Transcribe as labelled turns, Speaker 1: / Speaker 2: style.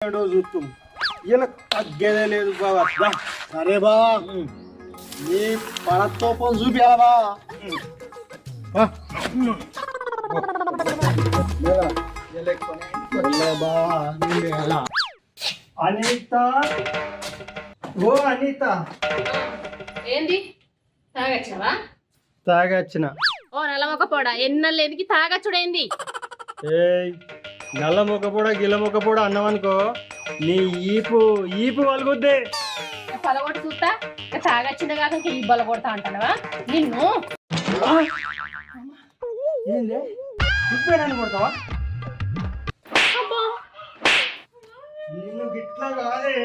Speaker 1: ఏడో చూస్తాం ఇలా తగ్గేదే లేదు బావా.
Speaker 2: సరే బావా నీ పడతోపం చూపియాల బావా.
Speaker 1: అనిత ఓ అనిత
Speaker 3: ఏంది తాగచ్చావా?
Speaker 1: తాగచ్చిన.
Speaker 3: ఓ నల్లమొక్క పోడా ఎన్నెళ్ళు ఎదిగి తాగచ్చుడేంది?
Speaker 1: ఏయ్ నల్ల మొక్కపోడ గిల్ల మొక్కపోడ అన్నావనుకో నీ ఈపు ఈపు వలుగుద్దే.
Speaker 3: పలగొట్టి చూస్తా తాగచ్చింది కాక ఇంకా ఈ బల కొడతా అంటావా నిన్ను?
Speaker 1: ఏంది నువ్వేనని కొడతావా?
Speaker 3: అబ్బా
Speaker 1: నిన్ను గిట్లా కాదే